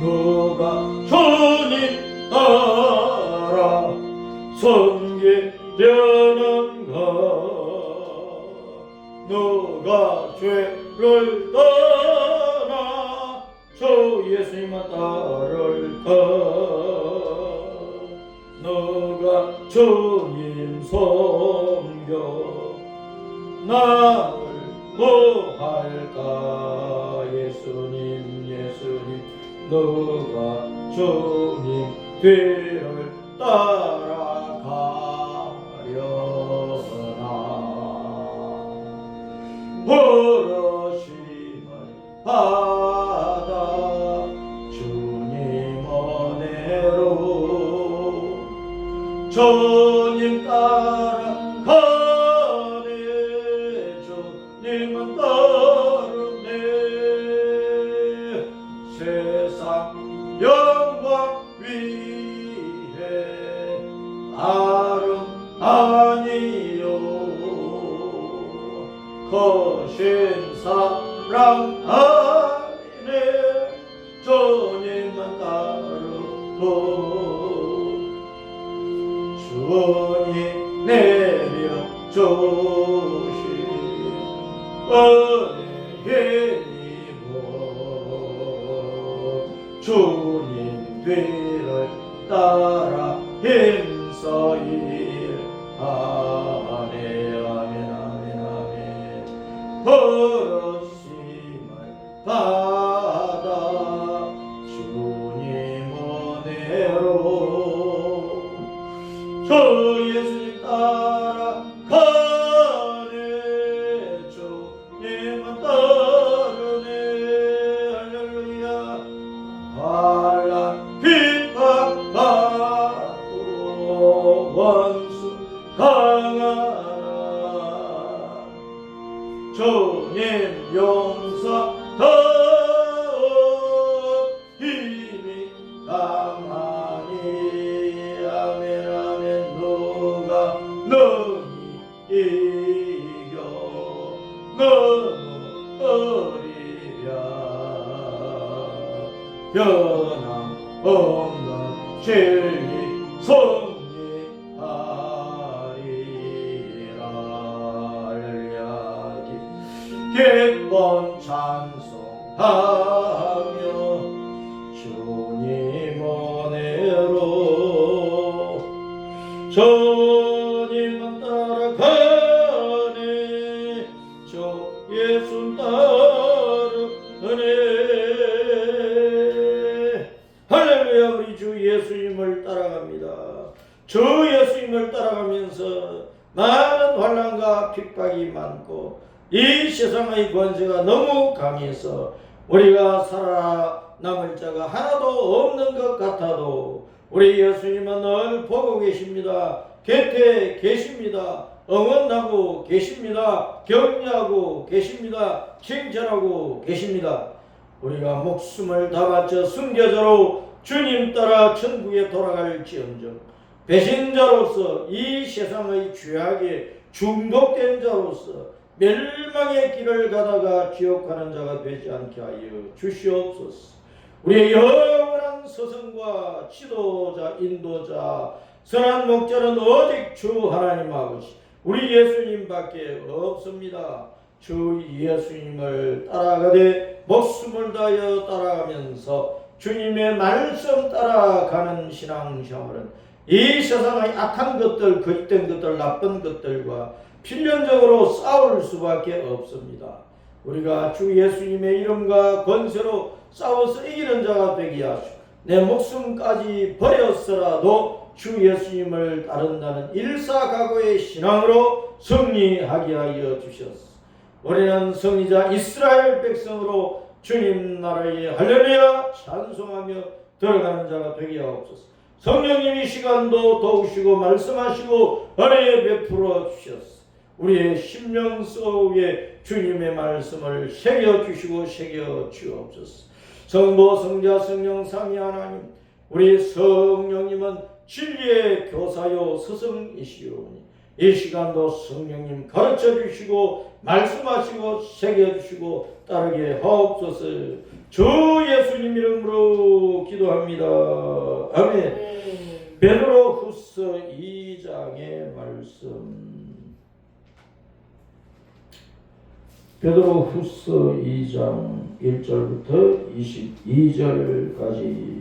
누가 주님 따라 섬기려는가? 누가 죄를 떠나 주 예수님만 따를까? 누가 주님 섬겨 나를 뭐할까? 예수님 누가 주님 뒤를 따라가려나? 부르심을 받아 주님 은혜로 주님 따라가네. 주님은 따르네. 세상 영광 위에 아름 아니요 거신 사랑 아니네. 주님만 따르고 주님 내려주신 은혜의 힘으로 주님 뒤를 따라 힘써 일하네. 아멘 아멘 아멘. 부르심을 받아 주님 은혜로 주 예수님 따라가네. 주님은 따르네. 할렐루야. 환난 핍박받고 원수 강하나 주님 용서하오. 힘이 강하니. 아멘 아멘. 누가 능히 이겨 너무 어리랴. 변함없는 진리 승리하리라. 할렐루야. 기쁨 찬송하며 주님 은혜로 주님만 따라가네. 주 예수 따르네. 할렐루야. 우리 주 예수님을 따라갑니다. 주 예수님을 따라가면서 많은 환난과 핍박이 많고 이 세상의 권세가 너무 강해서 우리가 살아남을 자가 하나도 없는 것 같아도 우리 예수님은 늘 보고 계십니다. 곁에 계십니다. 응원하고 계십니다. 격려하고 계십니다. 칭찬하고 계십니다. 우리가 목숨을 다 바쳐 순교자로 주님 따라 천국에 돌아갈지언정 배신자로서 이 세상의 죄악에 중독된 자로서 멸망의 길을 가다가 지옥 가는 자가 되지 않게 하여 주시옵소서. 우리의 영원한 스승과 지도자 인도자 선한 목자는 오직 주 하나님 아버지 우리 예수님밖에 없습니다. 주 예수님을 따라가되 목숨을 다하여 따라가면서 주님의 말씀 따라가는 신앙생활은 이 세상의 악한 것들, 거짓된 것들, 나쁜 것들과 필연적으로 싸울 수밖에 없습니다. 우리가 주 예수님의 이름과 권세로 싸워서 이기는 자가 되게 하시고 내 목숨까지 버렸으라도 주 예수님을 따른다는 일사각오의 신앙으로 승리하게 하여 주셨습니다. 우리는 성리자 이스라엘 백성으로 주님 나라에 할렐루야 찬송하며 들어가는 자가 되게 하옵소서. 성령님이 시간도 도우시고 말씀하시고 은혜 베풀어 주셨습니다. 우리의 심령 속에 주님의 말씀을 새겨주시고 새겨주옵소서. 성부 성자 성령 삼위 하나님 우리 성령님은 진리의 교사요 스승이시오니 이 시간도 성령님 가르쳐주시고 말씀하시고 새겨주시고 따르게 하옵소서. 주 예수님 이름으로 기도합니다. 아멘. 베드로후서 2장의 말씀. 베드로후서 2장 1절부터 22절까지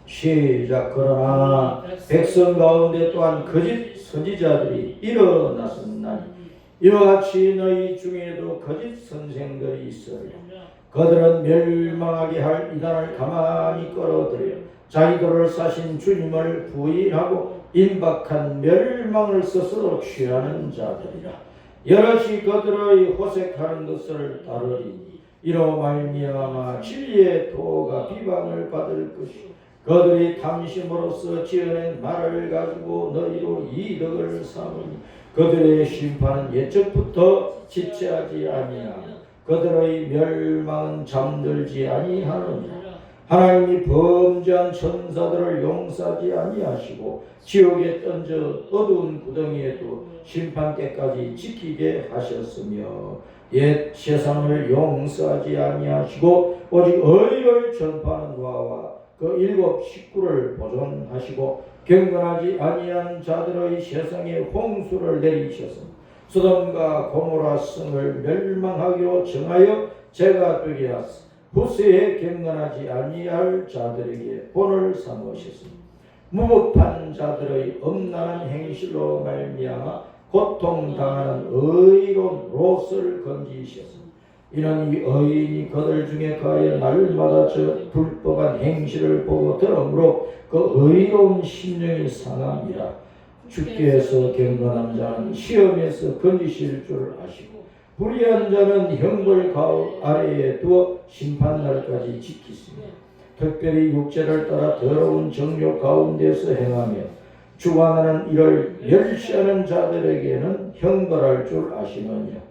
시작. 그러나 백성 가운데 또한 거짓 선지자들이 일어났었나니 이와 같이 너희 중에도 거짓 선생들이 있으리라. 그들은 멸망하게 할 이단을 가만히 끌어들여 자기들을 사신 주님을 부인하고 임박한 멸망을 스스로 취하는 자들이라. 여럿이 그들의 호색하는 것을 다루리니 이로 말미암아 진리의 도가 비방을 받을 것이요 그들이 탐심으로써 지어낸 말을 가지고 너희로 이득을 삼으니 그들의 심판은 옛적부터 지체하지 아니하며 그들의 멸망은 잠들지 아니하느니라. 하나님이 범죄한 천사들을 용서하지 아니하시고 지옥에 던져 어두운 구덩이에도 심판 때까지 지키게 하셨으며 옛 세상을 용서하지 아니하시고 오직 의를 전파하는 노아와 그 7 식구를 보존하시고 경건하지 아니한 자들의 세상에 홍수를 내리셨으며 소돔과 고모라 성을 멸망하기로 정하여 죄가 되게 하사 후세에 경건하지 아니할 자들에게 본을 삼으셨으니 무법한 자들의 엄난한 행실로 말미암아 고통당하는 의로운 롯을 건지셨으니 이는 이 의인이 그들 중에 가하여 날마다 저 불법한 행실을 보고 들으므로 그 의로운 심령이 상합니다. 주께서 경건한 자는 시험에서 건지실 줄 아시고 불의한 자는 형벌 아래에 두어 심판날까지 지키시며 특별히 육체를 따라 더러운 정욕 가운데서 행하며 주관하는 이를 멸시하는 자들에게는 형벌할 줄 아시느냐.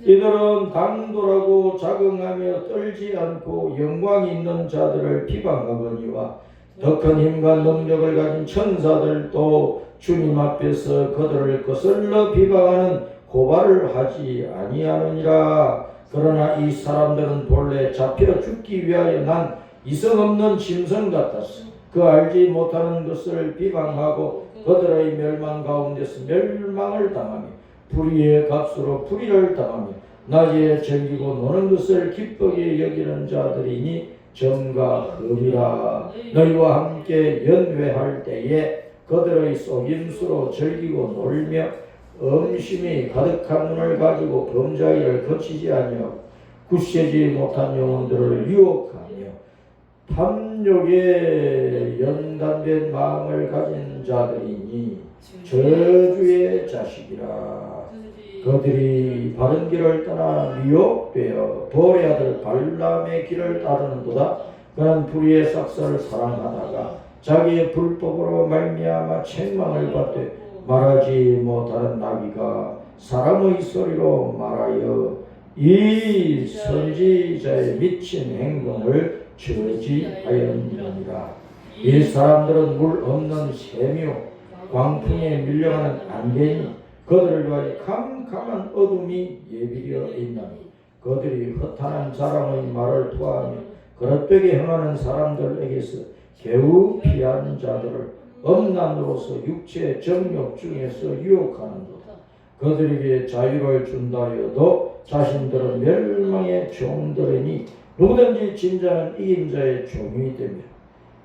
이들은 당돌하고 자긍하며 떨지 않고 영광 있는 자들을 비방하거니와 더 큰 힘과 능력을 가진 천사들도 주님 앞에서 그들을 거슬러 비방하는 고발을 하지 아니하느니라. 그러나 이 사람들은 본래 잡혀 죽기 위하여 난 이성 없는 짐승 같았어. 그 알지 못하는 것을 비방하고 그들의 멸망 가운데서 멸망을 당하며 불의의 값으로 불의를 당하며 낮에 즐기고 노는 것을 기쁘게 여기는 자들이니 점과 흠이라. 너희와 함께 연회할 때에 그들의 속임수로 즐기고 놀며 음심이 가득한 눈을 가지고 범죄를 거치지 아니하고 굳세지 못한 영혼들을 유혹하며 탐욕에 연단된 마음을 가진 자들이니 저주의 자식이라. 그들이 바른 길을 떠나 미혹되어 보레 아들 발람의 길을 따르는도다. 그는 불의의 삭사를 사랑하다가 자기의 불법으로 말미암아 책망을 받되 말하지 못하는 나귀가 사람의 소리로 말하여 이 선지자의 미친 행동을 저지하였느니라. 이 사람들은 물 없는 샘이요 광풍에 밀려가는 안개니 그들을 위하여 캄캄한 어둠이 예비되어 있나니 그들이 허탄한 사람의 말을 토하며 그릇되게 행하는 사람들에게서 겨우 피하는 자들을 엄난으로서 육체의 정욕 중에서 유혹하는도다. 그들에게 자유를 준다여도 자신들은 멸망의 종들이니 누구든지 진짜는 이긴 자의 종이 되며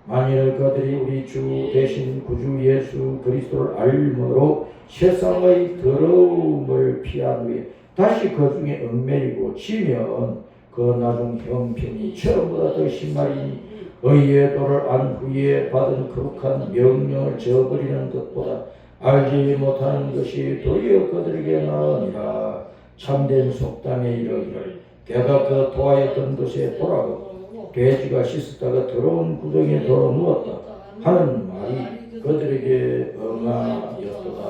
만일 그들이 우리 주 대신 구주 예수 그리스도를 알므로 세상의 더러움을 피한 후에 다시 그 중에 얽매이고 지면 그 나중 형편이 처음보다 더 심하리니 의의 도를 안 후에 받은 거룩한 명령을 저버리는 것보다 알지 못하는 것이 도리어 그들에게 나으니라. 참된 속담에 이르기를 개가 그 토하였던 곳에 돌아가고 돼지가 씻었다가 더러운 구덩이에 돌아 누웠다 하는 말이 그들에게 응하였도다.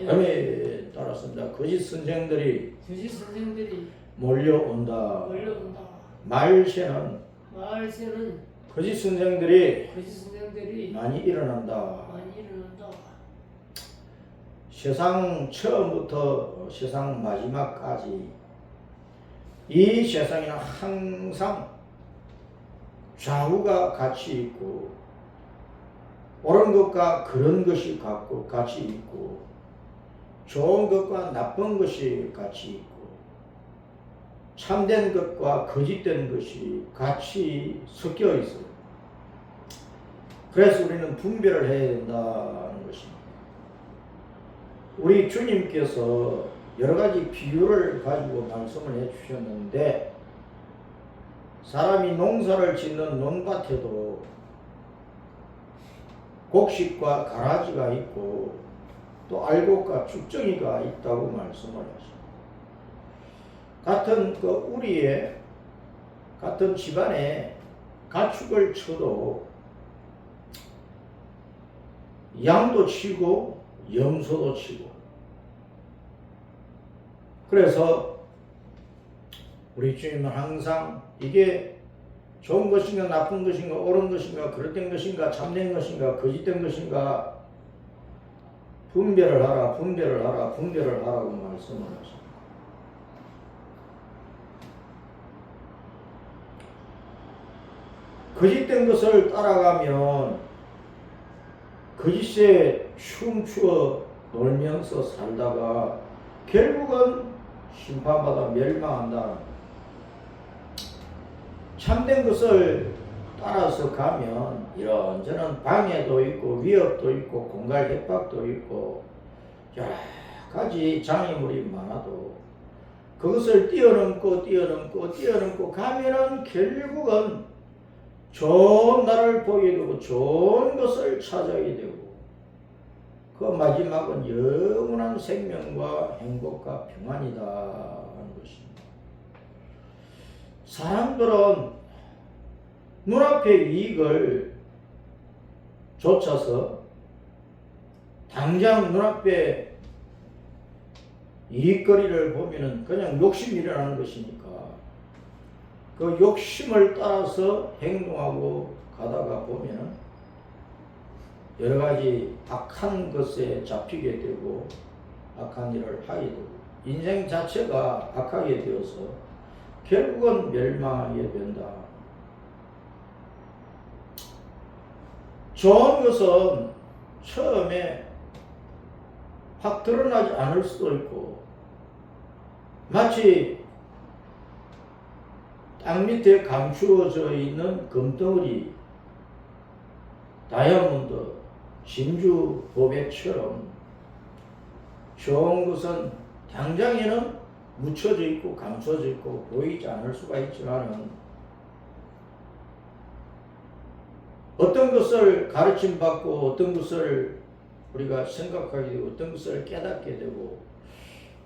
아멘. 따랐습니다. 거짓 선생들이 몰려온다. 말세는 거짓 선생들이 많이 일어난다. 세상 처음부터 세상 마지막까지 이 세상에는 항상 좌우가 같이 있고 옳은 것과 그런 것이 같이 있고 좋은 것과 나쁜 것이 같이 있고 참된 것과 거짓된 것이 같이 섞여 있어요. 그래서 우리는 분별을 해야 된다는 것입니다. 우리 주님께서 여러 가지 비유를 가지고 말씀을 해 주셨는데 사람이 농사를 짓는 논밭에도 곡식과 가라지가 있고 또 알곡과 쭉정이가 있다고 말씀을 하십니다. 같은 그 우리의 같은 집안에 가축을 쳐도 양도 치고 염소도 치고 그래서 우리 주님은 항상 이게 좋은 것인가 나쁜 것인가 옳은 것인가 그릇된 것인가 참된 것인가 거짓된 것인가 분별을 하라 분별을 하라 분별을 하라고 말씀을 하십니다. 거짓된 것을 따라가면 거짓에 춤추어 놀면서 살다가 결국은 심판받아 멸망한다. 참된 것을 따라서 가면 이런저런 방해도 있고 위협도 있고 공갈 협박도 있고 여러 가지 장애물이 많아도 그것을 뛰어넘고 가면은 결국은 좋은 날을 보게 되고 좋은 것을 찾아야 되고 그 마지막은 영원한 생명과 행복과 평안이다 하는 것입니다. 사람들은 눈앞의 이익을 좇아서 당장 눈앞에 이익거리를 보면은 그냥 욕심이 일어나는 것이니까 그 욕심을 따라서 행동하고 가다가 보면은 여러 가지 악한 것에 잡히게 되고 악한 일을 하게 되고 인생 자체가 악하게 되어서 결국은 멸망하게 된다. 좋은 것은 처음에 확 드러나지 않을 수도 있고 마치 땅 밑에 감추어져 있는 금덩어리, 다이아몬드, 진주, 보배처럼 좋은 것은 당장에는 묻혀져 있고 감춰져 있고 보이지 않을 수가 있지만 어떤 것을 가르침 받고 어떤 것을 우리가 생각하게 되고 어떤 것을 깨닫게 되고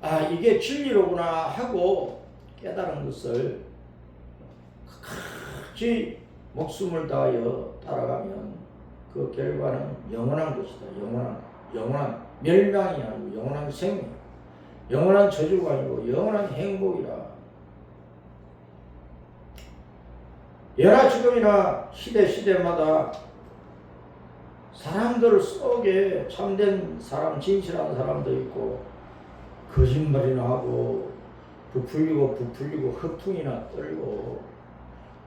아 이게 진리로구나 하고 깨달은 것을 끝까지 목숨을 다하여 따라가면 그 결과는 영원한 것이다. 영원한 멸망이 아니고 영원한 생명, 영원한 저주가 아니고 영원한 행복이라. 여러 지금이나 시대마다 사람들 속에 참된 사람, 진실한 사람도 있고 거짓말이나 하고 부풀리고 허풍이나 떨고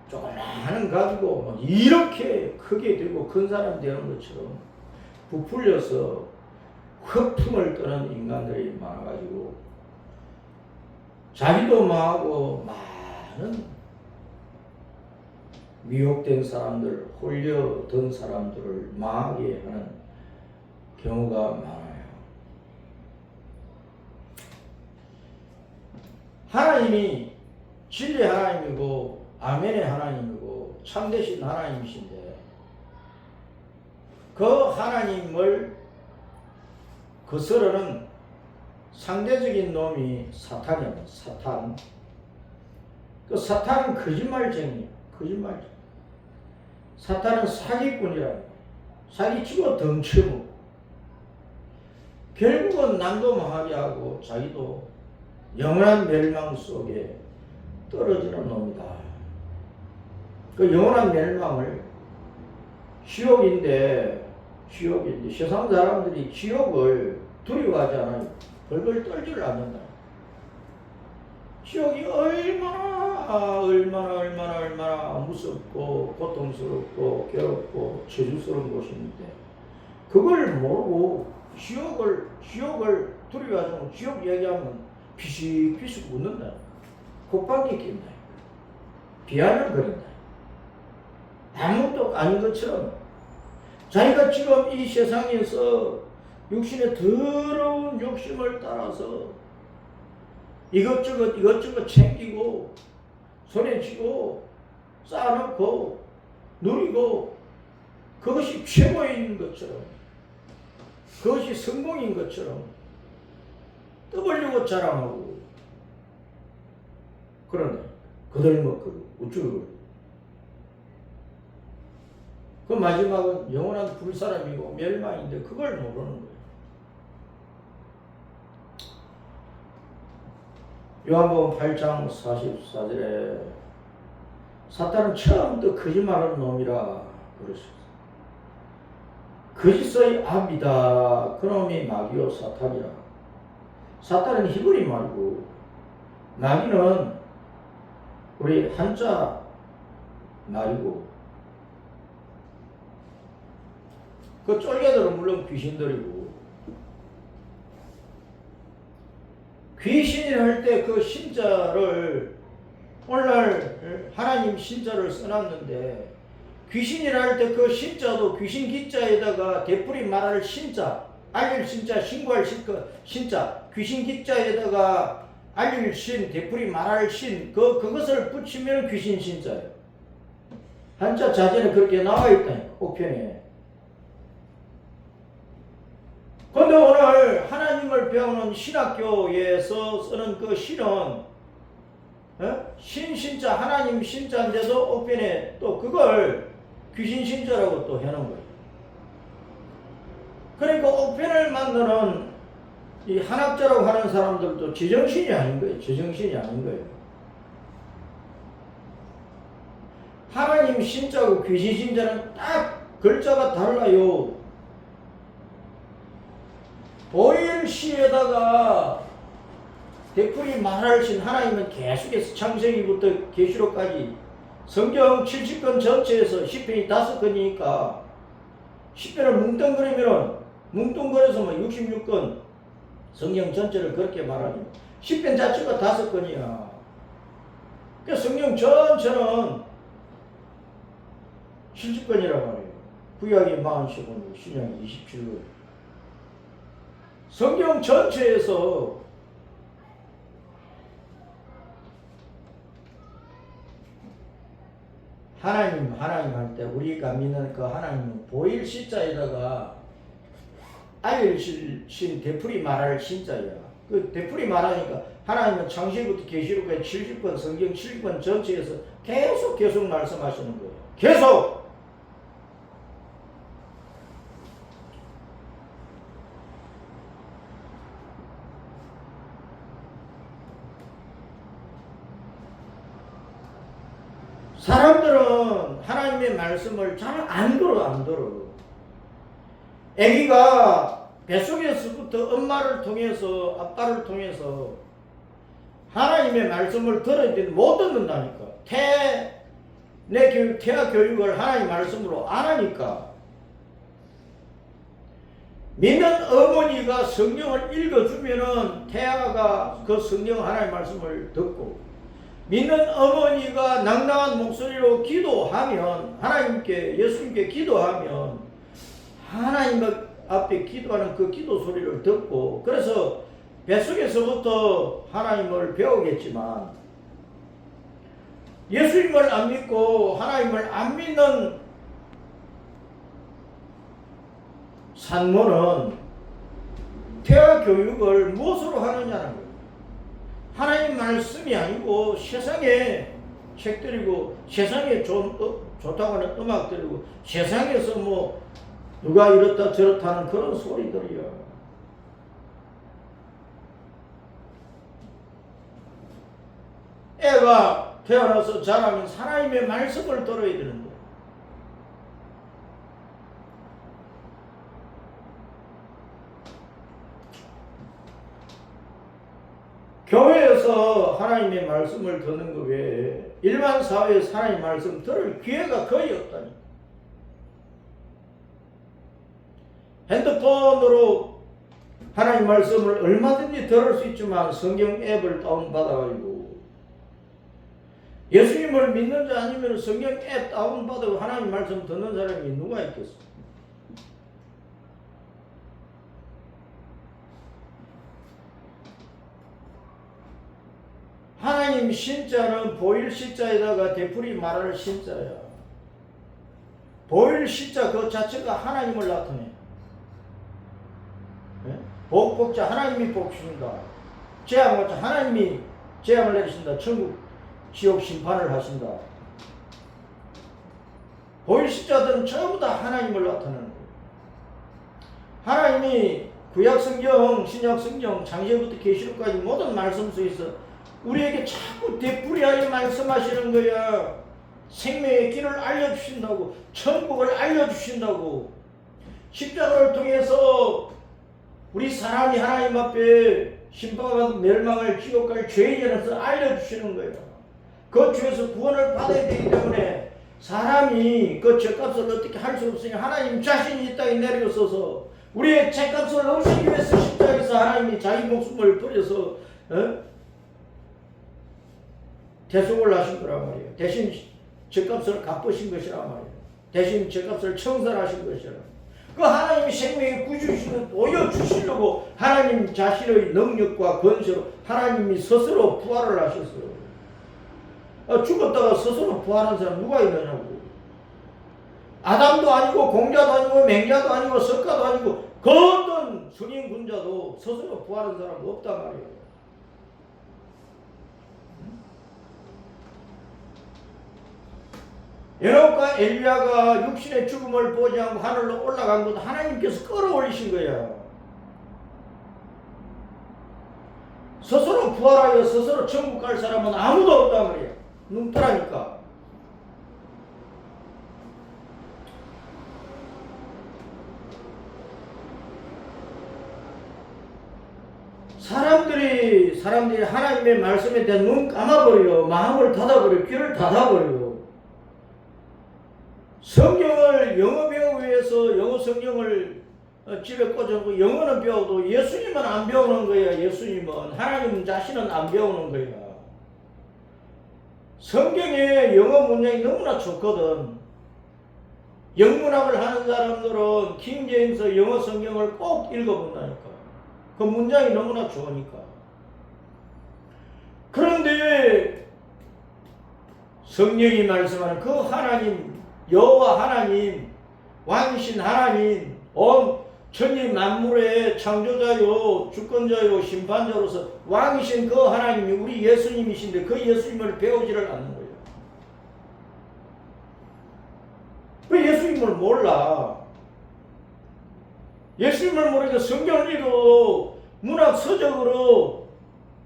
조그마한 가지고 이렇게 크게 되고 큰 사람 되는 것처럼 부풀려서 허풍을 떠는 인간들이 많아가지고 자기도 망하고 많은 미혹된 사람들, 홀려든 사람들을 망하게 하는 경우가 많아요. 하나님이 진리 하나님이고 아멘의 하나님이고 참되신 하나님이신데 그 하나님을 거스르는 상대적인 놈이 사탄이야. 사탄. 그 사탄은 거짓말쟁이야. 사탄은 사기꾼이라. 사기치고 덩치고 결국은 남도 망하게 하고 자기도 영원한 멸망 속에 떨어지는 놈이다. 그 영원한 멸망을 지옥인데 세상 사람들이 지옥을 두려워하지 않아요. 벌벌 떨지를 않는다. 지옥이 얼마나 무섭고 고통스럽고 괴롭고 저주스러운 곳인데 그걸 모르고 지옥을 두려워하고 지옥 얘기하면 피식피식 웃는다. 콧방귀 낀다. 비아냥거린다. 아무것도 아닌 것처럼 자기가 지금 이 세상에서 육신의 더러운 욕심을 따라서 이것저것 챙기고 손에 쥐고 쌓아놓고 누리고 그것이 최고인 것처럼 그것이 성공인 것처럼 떠벌리고 자랑하고 그러네. 거들먹거리고 우쭐거리고 그 마지막은 영원한 불사람이고 멸망인데 그걸 모르는 거예요. 요한복음 8장 44절에 사탄은 처음부터 거짓말하는 놈이라 그러셨어요. 거짓의 아비다. 그놈이 마귀요 사탄이라. 사탄은 히브리 말이고 마귀는 우리 한자 말이고 그 쫄개들은 물론 귀신들이고 귀신이라 할 때 그 신자를 오늘날 하나님 신자를 써놨는데 귀신이라 할 때 그 신자도 귀신 기자에다가 되풀이 말할 신자 알릴 신자 신고할 신자 귀신 기자에다가 알릴 신 되풀이 말할 신 그것을 붙이면 귀신 신자예요. 한자 자전에 그렇게 나와 있다니까 옥편에. 그런데 오늘 하나님을 배우는 신학교에서 쓰는 그 신은 신자 하나님 신자인데도 옥편에 또 그걸 귀신 신자라고 또 해놓은 거예요. 그러니까 옥편을 만드는 이 한학자라고 하는 사람들도 제정신이 아닌 거예요. 제정신이 아닌 거예요. 하나님 신자하고 귀신 신자는 딱 글자가 달라요. 보일시에다가 되풀이 말할 신 하나님은 계속해서 창세기부터 계시록까지 성경 70권 전체에서 10편이 5권이니까 10편을 뭉뚱그려서 66권 성경 전체를 그렇게 말하니 10편 자체가 5권이야. 그러니까 성경 전체는 70권이라고 말해요. 구약이 47권, 신약이 27권. 성경 전체에서 하나님 할 때 우리가 믿는 그 하나님은 보일 시자에다가 알릴 신 되풀이 말할 신자야. 그 되풀이 말하니까 하나님은 창세기부터 계시록까지 70권 성경 70권 전체에서 계속 말씀하시는 거예요. 계속. 사람들은 하나님의 말씀을 잘 안 들어. 아기가 뱃속에서부터 엄마를 통해서 아빠를 통해서 하나님의 말씀을 들어야 되는데 못 듣는다니까. 태아 교육을 하나님 말씀으로 안 하니까. 믿는 어머니가 성경을 읽어주면은 태아가 그 성경 하나님 말씀을 듣고 믿는 어머니가 낭낭한 목소리로 기도하면 하나님께 예수님께 기도하면 하나님 앞에 기도하는 그 기도 소리를 듣고 그래서 뱃속에서부터 하나님을 배우겠지만 예수님을 안 믿고 하나님을 안 믿는 산모는 태아 교육을 무엇으로 하느냐는 거예요. 하나님 말씀이 아니고 세상에 책들이고 세상에 좋다고 하는 음악들이고 세상에서 뭐 누가 이렇다 저렇다는 그런 소리들이야. 애가 태어나서 자라면 하나님의 말씀을 들어야 되는데 교회에서 교회에서 하나님의 말씀을 듣는 것 외에 일반 사회에서 하나님의 말씀 들을 기회가 거의 없다니. 핸드폰으로 하나님 말씀을 얼마든지 들을 수 있지만 성경 앱을 다운받아가지고 예수님을 믿는 자 아니면 성경 앱 다운받아서 하나님 말씀 듣는 사람이 누가 있겠어? 하나님 신자는 보일 시자에다가 되풀이 말할 신자야. 보일 시자 그 자체가 하나님을 나타내. 복자 하나님이 복주신다. 재앙을 하나님이 재앙을 내리신다. 천국 지옥 심판을 하신다. 보일 시자들은 전부 다 하나님을 나타내는 거예요. 하나님이 구약성경, 신약성경, 창세기부터 계시록까지 모든 말씀 속에서 우리에게 자꾸 되풀이하여 말씀하시는 거야. 생명의 길을 알려주신다고, 천국을 알려주신다고. 십자가를 통해서 우리 사람이 하나님 앞에 심판받고 멸망할 지옥 갈 죄인이라서 알려주시는 거예요. 그 죄에서 구원을 받아야 되기 때문에 사람이 그 죄값을 어떻게 할 수 없으니 하나님 자신이 이 땅에 내려서서 우리의 죄값을 없애기 위해서 십자가에서 하나님이 자기 목숨을 버려서 대속을 하신 거란 말이에요. 대신 죄값을 갚으신 것이란 말이에요. 대신 죄값을 청산하신 것이란 말이에요. 그 하나님이 생명의 구주심을 보여주시려고 하나님 자신의 능력과 권세로 하나님이 스스로 부활을 하셨어요. 죽었다가 스스로 부활한 사람 누가 있느냐고. 아담도 아니고 공자도 아니고 맹자도 아니고 석가도 아니고 그 어떤 성인 군자도 스스로 부활한 사람 없단 말이에요. 에녹과 엘리야가 육신의 죽음을 보지 않고 하늘로 올라간 것도 하나님께서 끌어올리신 거야. 스스로 부활하여 스스로 천국 갈 사람은 아무도 없단 말이야. 눈떠라니까. 사람들이 하나님의 말씀에 대한 눈 감아버려. 마음을 닫아버려. 귀를 닫아버려. 성경을 영어 배우기 위해서 영어 성경을 집에 꽂아놓고 영어는 배워도 예수님은 안 배우는 거야. 예수님은 하나님 자신은 안 배우는 거야. 성경에 영어 문장이 너무나 좋거든. 영문학을 하는 사람들은 킹제임스 영어 성경을 꼭 읽어본다니까. 그 문장이 너무나 좋으니까. 그런데 성령이 말씀하는 그 하나님 여호와 하나님, 왕이신 하나님, 온 천지 만물의 창조자요, 주권자요, 심판자로서 왕이신 그 하나님이 우리 예수님이신데 그 예수님을 배우지를 않는 거예요. 왜 예수님을 몰라? 예수님을 모르니까 성경을 읽어도 문학 서적으로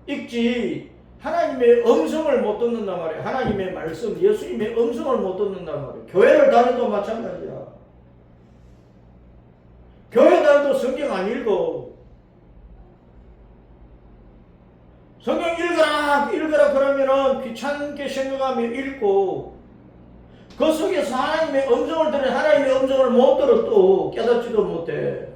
읽지 하나님의 음성을 못 듣는단 말이에요. 하나님의 말씀, 예수님의 음성을 못 듣는단 말이에요. 교회를 다녀도 마찬가지야. 교회 다녀도 성경 안 읽어. 성경 읽어라 그러면은 귀찮게 생각하며 읽고 그 속에서 하나님의 음성을 들으면 하나님의 음성을 못 들어 또 깨닫지도 못해.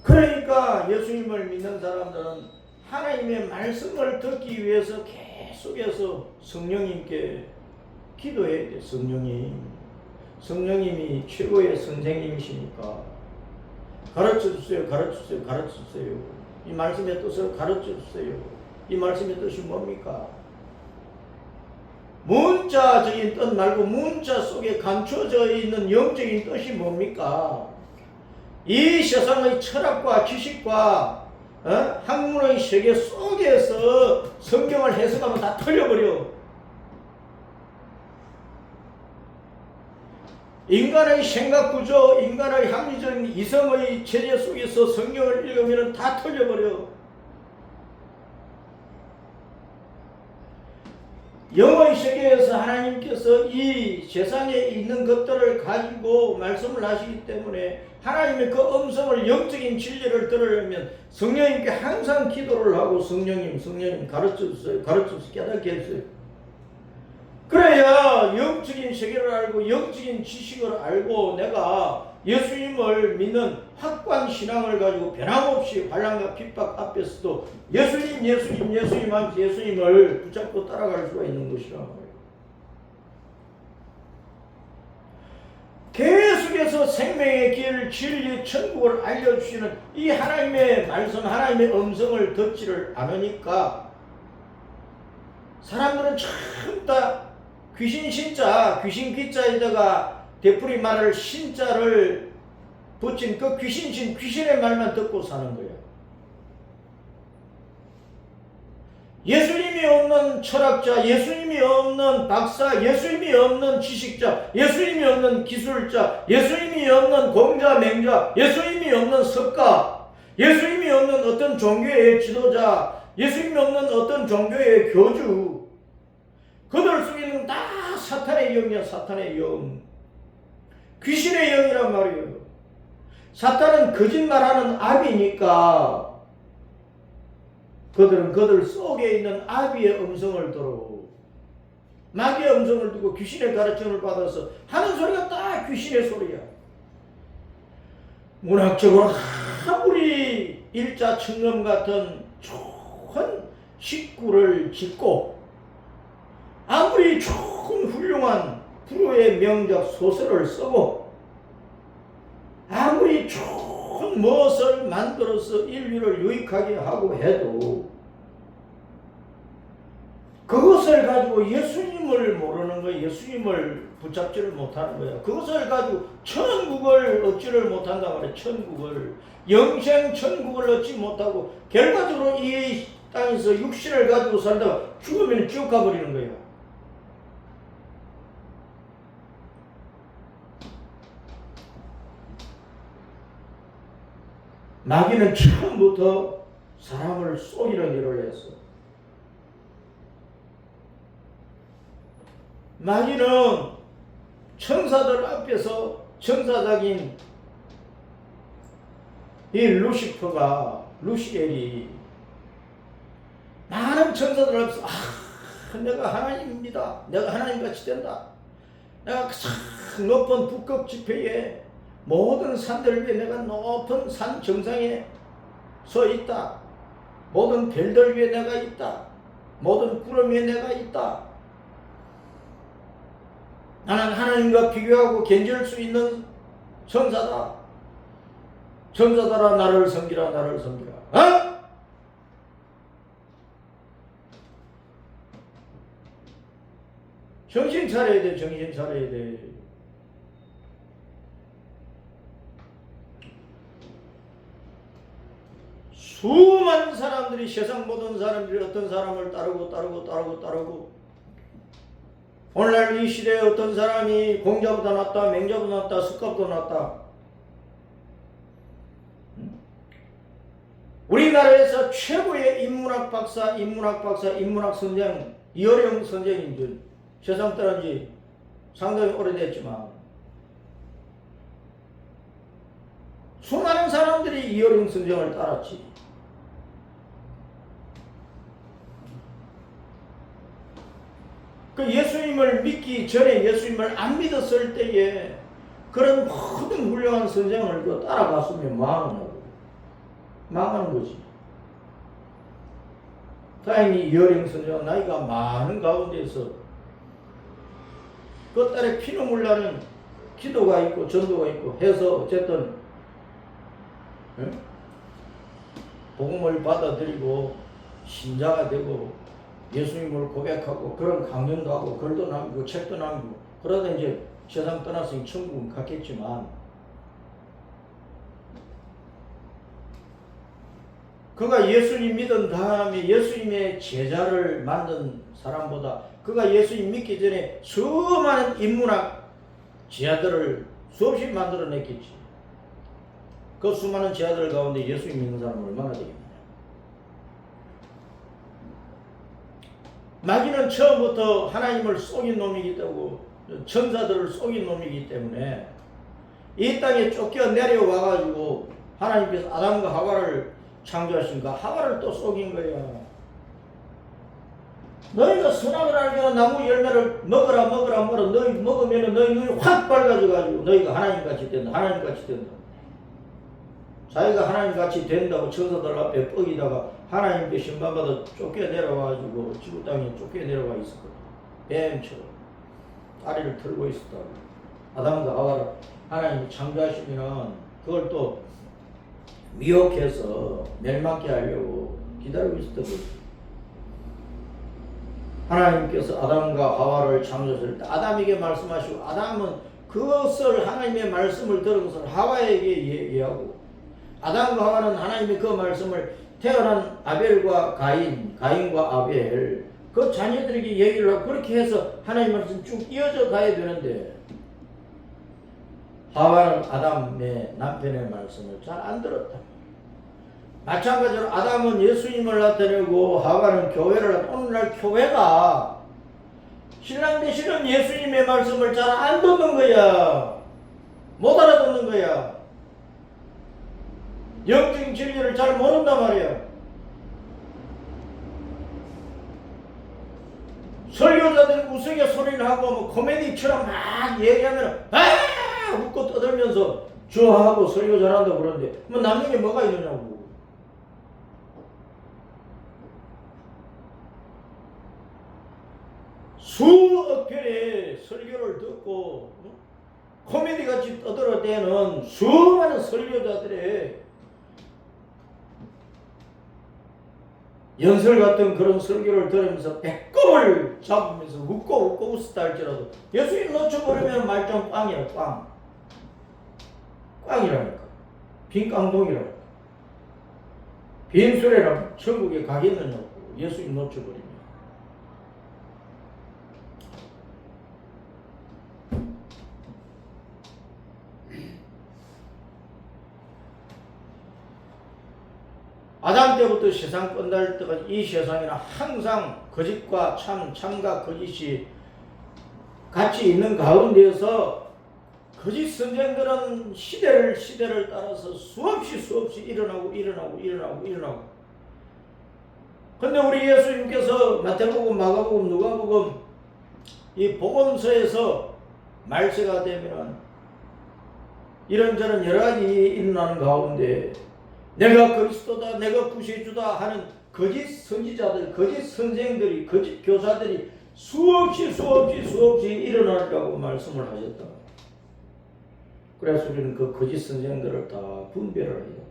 그러니까 예수님을 믿는 사람들은 하나님의 말씀을 듣기 위해서 계속해서 성령님께 기도해야 돼. 성령님이 최고의 선생님이시니까 가르쳐주세요. 이 말씀의 뜻을 가르쳐주세요. 이 말씀의 뜻이 뭡니까? 문자적인 뜻 말고 문자 속에 감춰져 있는 영적인 뜻이 뭡니까? 이 세상의 철학과 지식과 학문의 세계 속에서 성경을 해석하면 다 틀려버려. 인간의 생각구조, 인간의 합리적인 이성의 체제 속에서 성경을 읽으면 다 틀려버려. 영의 세계에서 하나님께서 이 세상에 있는 것들을 가지고 말씀을 하시기 때문에 하나님의 그 음성을 영적인 진리를 들으려면 성령님께 항상 기도를 하고 성령님 가르쳐서 깨닫게 했어요. 그래야 영적인 세계를 알고 영적인 지식을 알고 내가 예수님을 믿는 확고한 신앙을 가지고 변함없이 환난과 핍박 앞에서도 예수님 하면서 예수님을 붙잡고 따라갈 수가 있는 것이란 말이에요. 계속해서 생명의 길, 진리, 천국을 알려주시는 이 하나님의 말씀, 하나님의 음성을 듣지를 않으니까 사람들은 전부 다 귀신 신자, 귀신 기자에다가 되풀이 말을 신자를 붙인 그 귀신의 말만 듣고 사는 거예요. 예수님이 없는 철학자, 예수님이 없는 박사, 예수님이 없는 지식자, 예수님이 없는 기술자, 예수님이 없는 공자, 맹자, 예수님이 없는 석가, 예수님이 없는 어떤 종교의 지도자, 예수님이 없는 어떤 종교의 교주, 그들 속에는 다 사탄의 영이야. 사탄의 영, 귀신의 영이란 말이에요. 사탄은 거짓말하는 아비니까 그들은 그들 속에 있는 아비의 음성을 들어 마귀의 음성을 듣고 귀신의 가르침을 받아서 하는 소리가 다 귀신의 소리야. 문학적으로 아무리 일자천금 같은 좋은 식구를 짓고 아무리 좋은 훌륭한 불후의 명작 소설을 쓰고 아무리 좋은 무엇을 만들어서 인류를 유익하게 하고 해도 그것을 가지고 예수님을 모르는 거예요. 예수님을 붙잡지를 못하는 거예요. 그것을 가지고 천국을 얻지를 못한단 말이에요. 천국을, 영생 천국을 얻지 못하고 결과적으로 이 땅에서 육신을 가지고 살다가 죽으면 지옥 가버리는 거예요. 마귀는 처음부터 사람을 속이는 일을 했어. 마귀는 천사들 앞에서 천사적인 이 루시엘이 많은 천사들 앞에서 내가 하나님입니다. 내가 하나님같이 된다. 내가 높은 북극 지폐에 모든 산들 위에 내가 높은 산 정상에 서 있다. 모든 별들 위에 내가 있다. 모든 구름 위에 내가 있다. 나는 하나님과 비교하고 견질 수 있는 천사다. 천사들아 나를 섬기라. 나를 섬기라. 정신 차려야 돼. 정신 차려야 돼. 수많은 사람들이 세상 모든 사람들이 어떤 사람을 따르고 오늘날 이 시대에 어떤 사람이 공자보다 낫다, 맹자보다 낫다, 석가보다 낫다. 우리나라에서 최고의 인문학 박사, 인문학 선생 이어령 선생인 줄 세상 떠난 지 상당히 오래됐지만 수많은 사람들이 이어령 선생을 따랐지. 그 예수님을 믿기 전에 예수님을 안 믿었을 때에 그런 모든 훌륭한 선생을 따라갔으면 뭐하느냐고. 망하는 거지. 다행히 이어령 선생은 나이가 많은 가운데서 그 딸에 피눈물 나는 기도가 있고 전도가 있고 해서 어쨌든 복음을 받아들이고 신자가 되고 예수님을 고백하고 그런 강연도 하고 글도 남기고 책도 남기고 그러다 이제 세상 떠나서 천국은 갔겠지만 그가 예수님 믿은 다음에 예수님의 제자를 만든 사람보다 그가 예수님 믿기 전에 수많은 인문학 제자들을 수없이 만들어냈겠지. 그 수많은 제자들 가운데 예수님 믿는 사람은 얼마나 되겠냐. 마귀는 처음부터 하나님을 속인 놈이기 때문에 천사들을 속인 놈이기 때문에 이 땅에 쫓겨 내려와가지고 하나님께서 아담과 하와를 창조하신가? 하와를 또 속인 거야. 너희가 선악을 알면 나무 열매를 먹어라 너희 먹으면 너희 눈이 확 밝아져가지고 너희가 하나님같이 된다. 하나님같이 된다. 자기가 하나님같이 된다고 천사들 앞에 뻐기다가 하나님께 심판받아 쫓겨내려와가지고 지구 땅에 쫓겨내려와 있었거든. 뱀처럼 다리를 털고 있었다고. 아담과 하와를 하나님이 창조하시면 그걸 또 미혹해서 멸망케 하려고 기다리고 있었던 거지. 하나님께서 아담과 하와를 창조하실 때 아담에게 말씀하시고, 아담은 그것을 하나님의 말씀을 들은 것을 하와에게 얘기하고, 아담과 하와는 하나님의 그 말씀을 태어난 아벨과 가인과 아벨 그 자녀들에게 얘기를 하고, 그렇게 해서 하나님 말씀 쭉 이어져 가야 되는데 하와는 아담의 남편의 말씀을 잘 안 들었다. 마찬가지로 아담은 예수님을 나타내고 하와는 교회를 나타내고, 오늘날 교회가 신랑 되시는 예수님의 말씀을 잘 안 듣는 거야. 못 알아듣는 거야. 영적인 진리를 잘 모른단 말이야. 설교자들이 우스개 소리를 하고 뭐 코미디처럼 막 얘기하면 웃고 떠들면서 좋아하고 설교 잘한다고 그러는데 뭐 남는 게 뭐가 있느냐고. 수억 편의 설교를 듣고 코미디같이 떠들어 대는 수많은 설교자들의 연설 같은 그런 설교를 들으면서 배꼽을 잡으면서 웃고 웃었다 할지라도 예수님 놓쳐버리면 말짱 꽝이라. 꽝이라니까. 빈 깡통이라니까. 빈 수레랑 천국에 가겠느냐고. 예수님 놓쳐버리면. 아담 때부터 세상 끝날 때까지 이 세상에는 항상 거짓과 참과 거짓이 같이 있는 가운데에서 거짓 선생들은 시대를 따라서 수없이 일어나고. 근데 우리 예수님께서 마태복음, 마가복음, 누가복음 이 복음서에서 말세가 되면 이런저런 여러 가지 일어나는 가운데 내가 그리스도다, 내가 구세주다 하는 거짓 선지자들, 거짓 선생들이, 거짓 교사들이 수없이 일어나리라고 말씀을 하셨다. 그래서 우리는 그 거짓 선생들을 다 분별을 해요.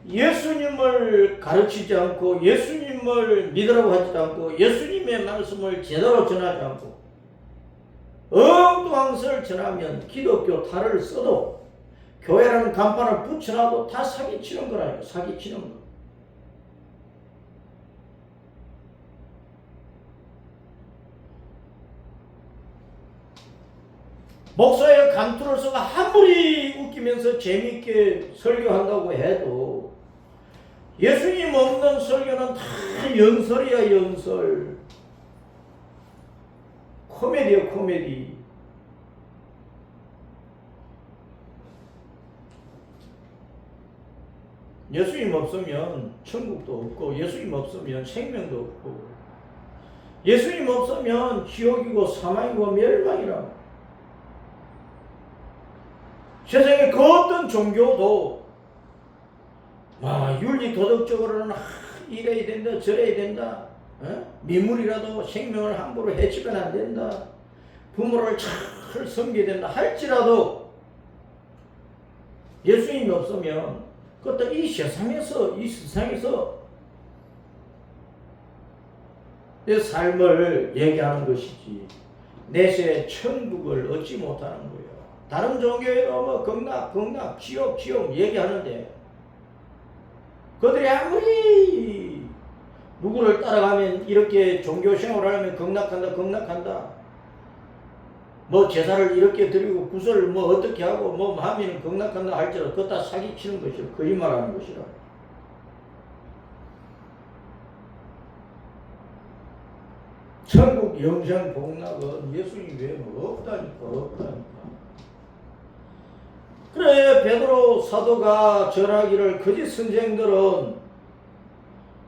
예수님을 가르치지 않고, 예수님을 믿으라고 하지 않고, 예수님의 말씀을 제대로 전하지 않고 엉뚱한 것을 전하면 기독교 탈을 써도 교회라는 간판을 붙여놔도 다 사기치는 거라니까. 사기치는 거. 목사의 감투를 써가 아무리 웃기면서 재미있게 설교한다고 해도 예수님 없는 설교는 다 연설이야. 연설. 코미디야. 코미디. 예수님 없으면 천국도 없고, 예수님 없으면 생명도 없고, 예수님 없으면 지옥이고 사망이고 멸망이라. 세상에 그 어떤 종교도 윤리 도덕적으로는 이래야 된다 저래야 된다, 미물이라도 생명을 함부로 해치면 안 된다, 부모를 잘 섬겨야 된다 할지라도 예수님이 없으면 그것도 이 세상에서 내 삶을 얘기하는 것이지 내세 천국을 얻지 못하는 거예요. 다른 종교에도 뭐 극락 지옥 얘기하는데 그들이 아무리 누구를 따라가면 이렇게 종교 생활을 하면 극락한다 뭐 제사를 이렇게 드리고 구슬을 뭐 어떻게 하고 뭐 하면 극락한다 할지라도 그것 다 사기치는 것이라, 거짓말하는 것이라. 천국 영생 복락은 예수님 외에는 없다니까. 그래 베드로 사도가 전하기를 거짓 선생들은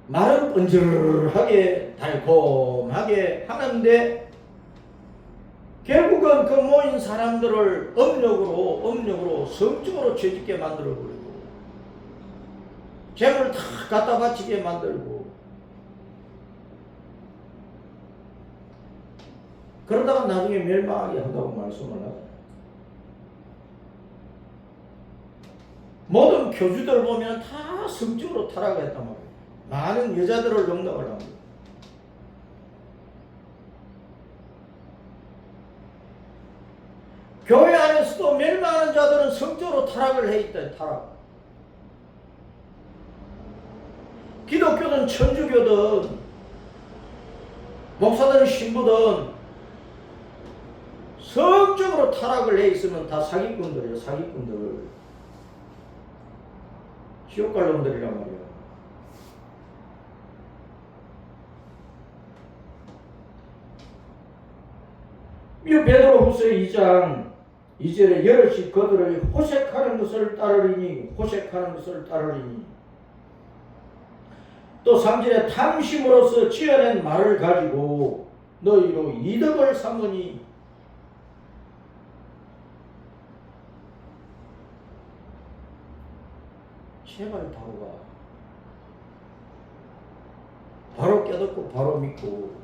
말은 번질하게 달콤하게 하는데 결국은 그 모인 사람들을 음력으로 성적으로 죄짓게 만들어버리고 재물을 다 갖다 바치게 만들고 그러다가 나중에 멸망하게 한다고 말씀을 하잖아요. 모든 교주들 보면 다 성적으로 타락했단 말이에요. 많은 여자들을 용납을 합니다. 교회 안에서도 멸망하는 자들은 성적으로 타락을 해 있다. 타락. 기독교든 천주교든 목사든 신부든 성적으로 타락을 해 있으면 다 사기꾼들이에요. 사기꾼들. 지옥 갈 놈들이란 말이에요. 이 베드로후서 2장 2절에 여럿이 그들을 호색하는 것을 따르리니 또 3절에 탐심으로서 지어낸 말을 가지고 너희로 이득을 삼으니 제발 바로 깨닫고 바로 믿고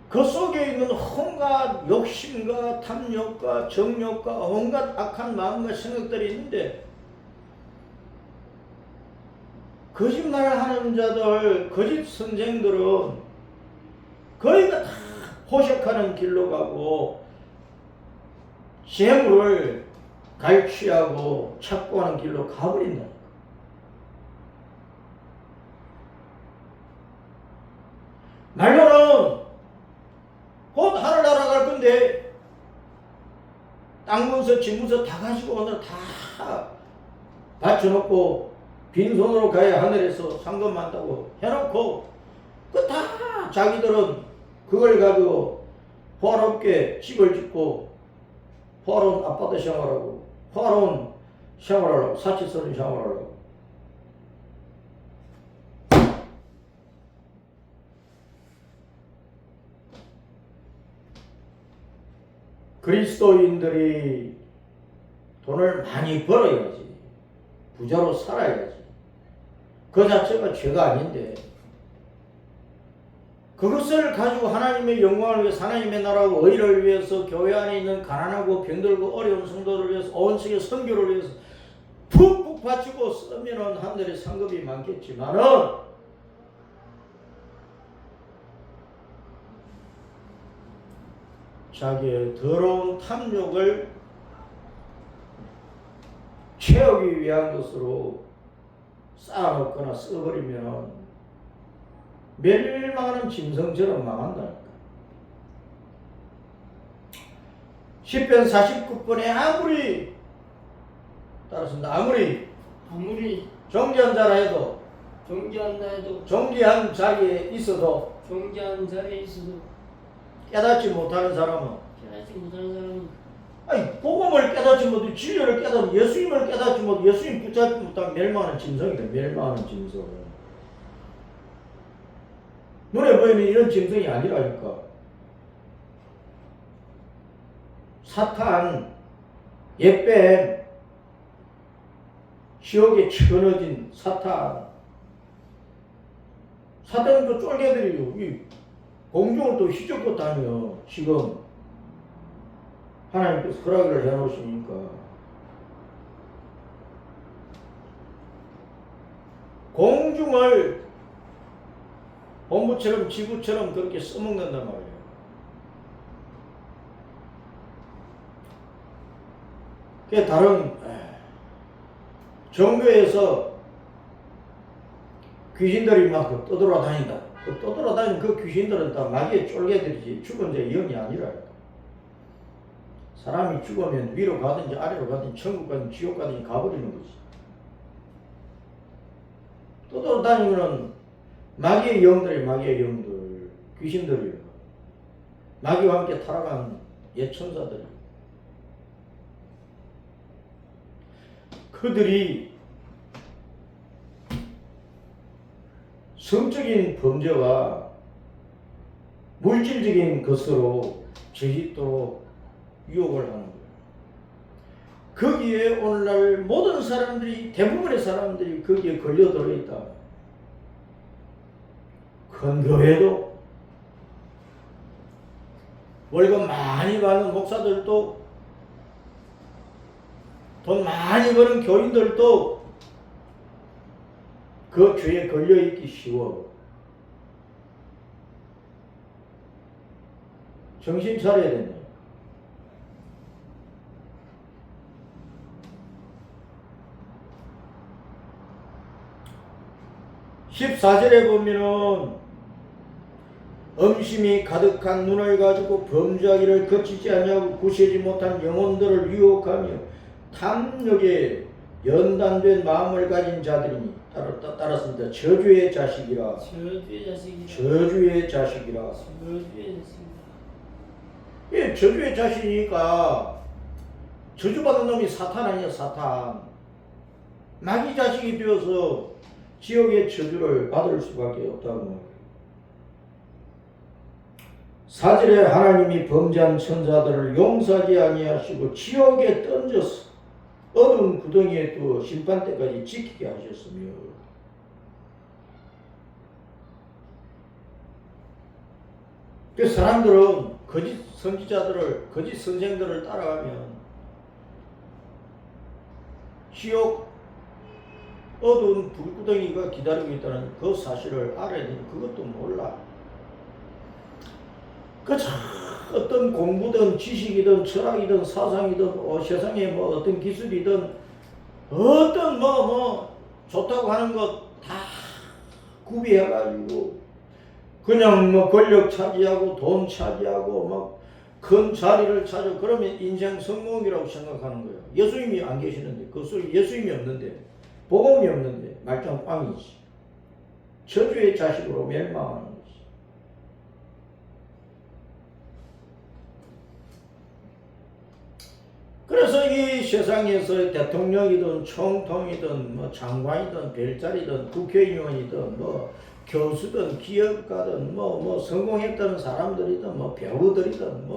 그 속에 있는 온갖 욕심과 탐욕과 정욕과 온갖 악한 마음과 생각들이 있는데 거짓말하는 자들, 거짓 선생들은 거의가 다 호색하는 길로 가고 재물을 갈취하고 착고하는 길로 가버린다. 말로는 곧 하늘나라 갈 건데 땅 문서, 집 문서 다 가지고 오늘 다 바쳐놓고 빈손으로 가야 하늘에서 상금 많다고 해놓고 그 다 자기들은 그걸 가지고 호화롭게 집을 짓고 호화로운 아파트 생활하고 호화로운 생활하려고 사치스러운 생활하려고 그리스도인들이 돈을 많이 벌어야지 부자로 살아야지 그 자체가 죄가 아닌데 그것을 가지고 하나님의 영광을 위해서 하나님의 나라와 의를 위해서 교회 안에 있는 가난하고 병들고 어려운 성도들을 위해서 온 세계 선교를 위해서 푹푹 바치고 쓰면 하늘에 상급이 많겠지만은 자기의 더러운 탐욕을 채우기 위한 것으로 쌓아놓거나 써버리면 멸망하는 짐승처럼 망한다니까. 10편 49편에 아무리 정죄한 자라 해도 정죄한 자리에 있어도 깨닫지 못하는 사람은 아니 복음을 깨닫지 못하고 진리를 깨닫지 예수님을 깨닫지 못하고 예수님 붙잡지 못하면 멸망하는 짐승이다. 멸망하는 짐승. 눈에 보이는 이런 짐승이 아니라니까. 사탄, 옛뱀, 지옥에 쳐넣어진 사탄은 또 쫄개들이요. 이 공중을 또 휘젓고 다녀. 지금 하나님께서 허락을 해놓으시니까 공중을 본부처럼 지구처럼 그렇게 써먹는단 말이에요. 그게 다른 종교에서 귀신들이 막 떠돌아다닌다. 떠돌아다니는 그 귀신들은 다 마귀의 쫄개들이지 죽은 자의 영이 아니라. 사람이 죽으면 위로 가든지 아래로 가든지 천국 가든지 지옥 가든지 가버리는 거지. 또 돌아다니면은 마귀의 영들, 귀신들이요. 마귀와 함께 타락한 예천사들이. 그들이 성적인 범죄와 물질적인 것으로 죄짓도록 유혹을 하는 거예요. 거기에 오늘날 모든 사람들이, 대부분의 사람들이 거기에 걸려들어 있다. 큰 교회도, 월급 많이 받는 목사들도, 돈 많이 버는 교인들도 그 죄에 걸려있기 쉬워. 정신 차려야 된다. (14절에) 보면은 음심이 가득한 눈을 가지고 범죄하기를 거치지 아니하고 구시하지 못한 영혼들을 유혹하며 탐욕에 연단된 마음을 가진 자들이니 따랐습니다. 저주의 자식이라. 저주의 자식이라. 예, 저주의 자식이니까 저주받은 놈이 사탄 아니야, 사탄. 마귀 자식이 되어서 지옥의 저주를 받을 수밖에 없다는 거예요. 4절에 하나님이 범죄한 천사들을 용서하지 아니하시고 지옥에 던져서 어두운 구덩이에 두어 심판 때까지 지키게 하셨으며, 그 사람들은 거짓 선지자들을, 거짓 선생들을 따라가면 지옥 어두운 불구덩이가 기다리고 있다는 그 사실을 알아야 되는, 그것도 몰라. 어떤 공부든 지식이든 철학이든 사상이든 세상에 뭐 어떤 기술이든 어떤 좋다고 하는 것 다 구비해가지고 그냥 권력 차지하고 돈 차지하고 큰 자리를 차지하고 그러면 인생 성공이라고 생각하는 거예요. 예수님이 안 계시는데, 그 소리 예수님이 없는데, 복음이 없는데 말짱 꽝이지. 저주의 자식으로 멸망하는 거지. 그래서 이 세상에서 대통령이든 총통이든 장관이든 별자리든 국회의원이든 교수든 기업가든 성공했다는 사람들이든 배우들이든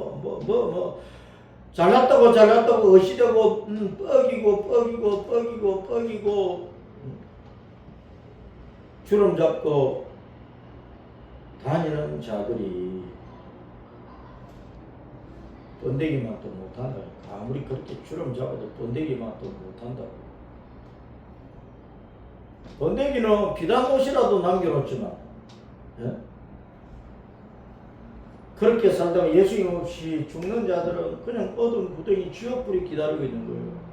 잘났다고 어시되고 뻐기고 주름 잡고 다니는 자들이 번데기 맛도 못한다. 아무리 그렇게 주름 잡아도 번데기 맛도 못한다고. 번데기는 비단 옷이라도 남겨놓지만, 예? 그렇게 살다가 예수님 없이 죽는 자들은 그냥 어두운 구덩이 지옥불이 기다리고 있는 거예요.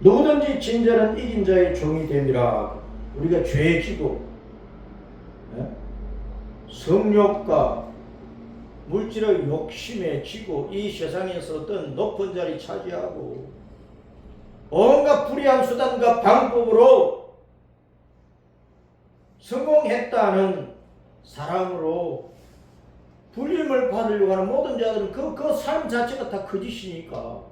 누구든지 진자는 이긴 자의 종이 됨이라. 우리가 죄에 지고, 예? 성욕과 물질의 욕심에 지고 이 세상에서 어떤 높은 자리 차지하고 온갖 불의한 수단과 방법으로 성공했다는 사람으로 불림을 받으려고 하는 모든 자들은 그 삶 자체가 다 거짓이니까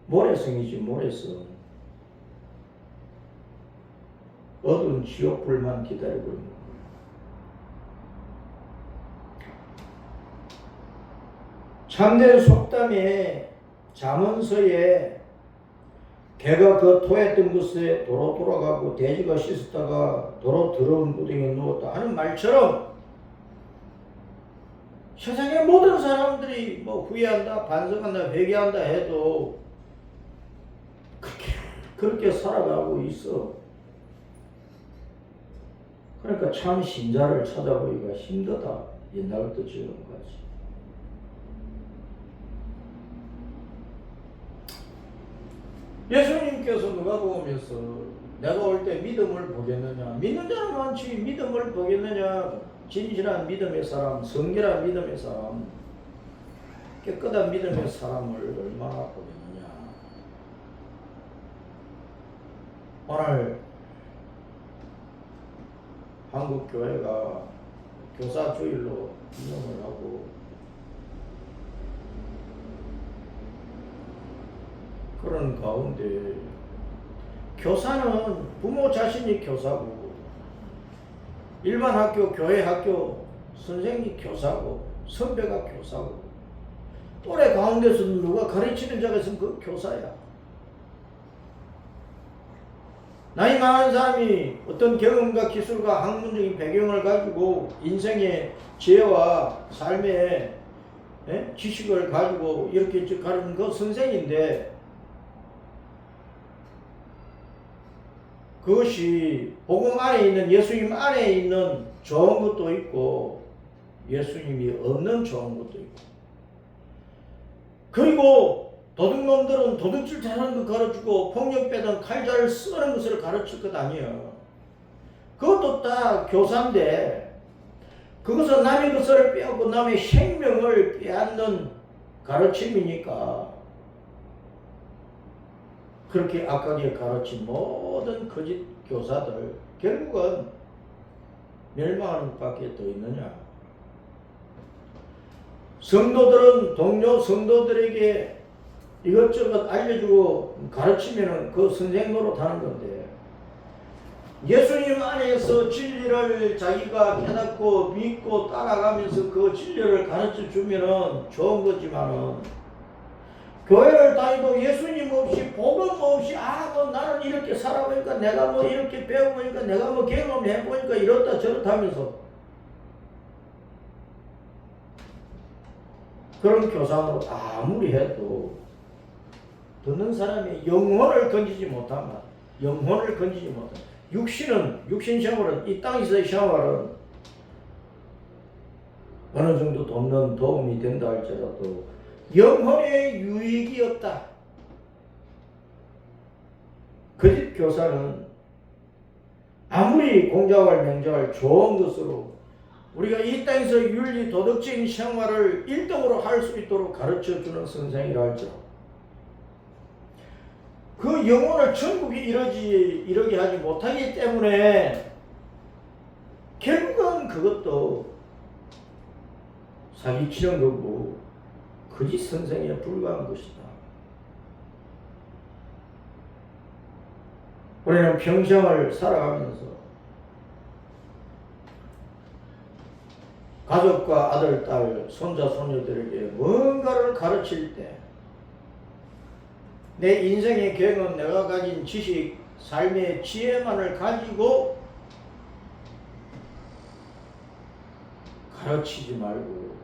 모래성이지, 모래성. 어두운 지옥불만 기다리고 있는 거예요. 참된 속담에 잠언서에 개가 그 토했던 곳에 도로 돌아가고 돼지가 씻었다가 도로 더러운 구덩이에 누웠다 하는 말처럼 세상의 모든 사람들이 후회한다, 반성한다, 회개한다 해도 그렇게 살아가고 있어. 그러니까 참 신자를 찾아보기가 힘들다. 옛날부터 지금까지. 예수님께서 누가복음에서 내가 올 때 믿음을 보겠느냐? 믿는 자는 많지. 믿음을 보겠느냐? 진실한 믿음의 사람, 성결한 믿음의 사람, 깨끗한 믿음의 사람을 얼마나 보겠느냐? 오늘 한국 교회가 교사 주일로 기념을 하고 그런 가운데 교사는 부모 자신이 교사고 일반 학교, 교회 학교 선생님이 교사고 선배가 교사고 또래 가운데서 누가 가르치는 자가 있으면 그 교사야. 나이 많은 사람이 어떤 경험과 기술과 학문적인 배경을 가지고 인생의 지혜와 삶의 지식을 가지고 이렇게 가르치는 그 선생인데 그것이 복음 안에 있는 예수님 안에 있는 좋은 것도 있고 예수님이 없는 좋은 것도 있고 그리고 도둑놈들은 도둑질 잘하는 거 가르치고 폭력배든 칼자를 쓰는 것을 가르칠 것 아니에요. 그것도 다 교사인데 그것은 남의 것을 빼앗고 남의 생명을 빼앗는 가르침이니까 그렇게 악하게 가르친 모든 거짓 교사들 결국은 멸망하는 것밖에 더 있느냐. 성도들은 동료 성도들에게 이것저것 알려주고 가르치면 그 선생 노릇하는 건데 예수님 안에서 진리를 자기가 깨닫고 믿고 따라가면서 그 진리를 가르쳐 주면 좋은 거지만은 교회를 다니도 예수님 없이 복음 없이 뭐 나는 이렇게 살아보니까 내가 뭐 이렇게 배워보니까 내가 뭐 경험해보니까 이렇다 저렇다 하면서 그런 교사로 아무리 해도 듣는 사람이 영혼을 건지지 못한다. 영혼을 건지지 못한다. 육신 생활은 이 땅에서의 생활은 어느 정도 돕는 도움이 된다 할지라도 영혼의 유익이 없다. 거짓 교사는 아무리 공자왈 명자왈 좋은 것으로 우리가 이 땅에서 윤리 도덕적인 생활을 1등으로 할 수 있도록 가르쳐주는 선생이라 할지라도 그 영혼을 천국에 이르게 하지 못하기 때문에 결국은 그것도 사기치는 거고 거짓 선생에 불과한 것이다. 우리는 평생을 살아가면서 가족과 아들, 딸, 손자, 손녀들에게 뭔가를 가르칠 때 내 인생의 경험, 내가 가진 지식, 삶의 지혜만을 가지고 가르치지 말고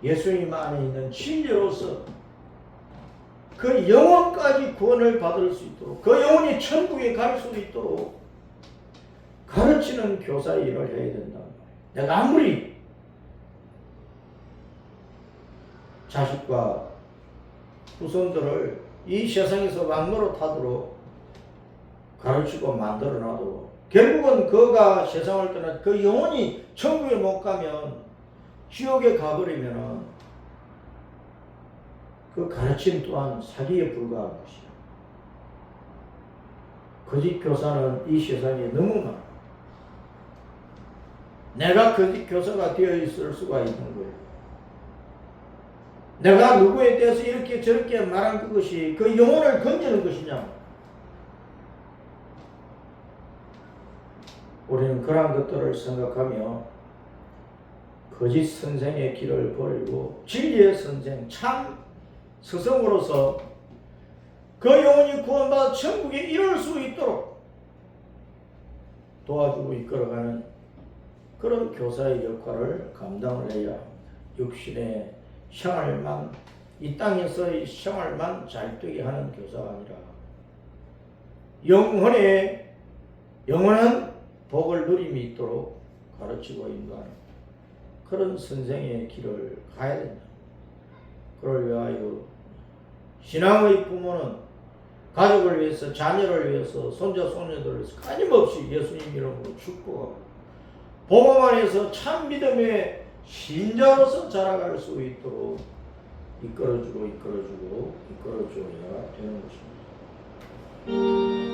예수님 안에 있는 진리로서 그 영혼까지 구원을 받을 수 있도록 그 영혼이 천국에 갈 수 있도록 가르치는 교사의 일을 해야 된다. 내가 아무리 자식과 후손들을 이 세상에서 왕노릇하도록 가르치고 만들어놔도 결국은 그가 세상을 떠나 그 영혼이 천국에 못 가면 지옥에 가버리면 그 가르침 또한 사기에 불과한 것이야. 거짓 교사는 이 세상에 너무 많아. 내가 거짓 교사가 되어 있을 수가 있는 거예요. 내가 누구에 대해서 이렇게 저렇게 말한 그것이 그 영혼을 건지는 것이냐? 우리는 그러한 것들을 생각하며 거짓 선생의 길을 버리고 진리의 선생, 참 스승으로서 그 영혼이 구원받아 천국에 이룰 수 있도록 도와주고 이끌어가는 그런 교사의 역할을 감당을 해야 합니다. 육신의 생활만, 이 땅에서의 생활만 잘 되게 하는 교사가 아니라 영원한 복을 누림이 있도록 가르치고 인도하는 그런 선생의 길을 가야 된다. 그걸 위하여 신앙의 부모는 가족을 위해서, 자녀를 위해서, 손자 손녀들을 위해서 끊임없이 예수님 이름으로 축복하고 복음 안에서 참 믿음의 신자로서 자라갈 수 있도록 이끌어줘야 되는 것입니다.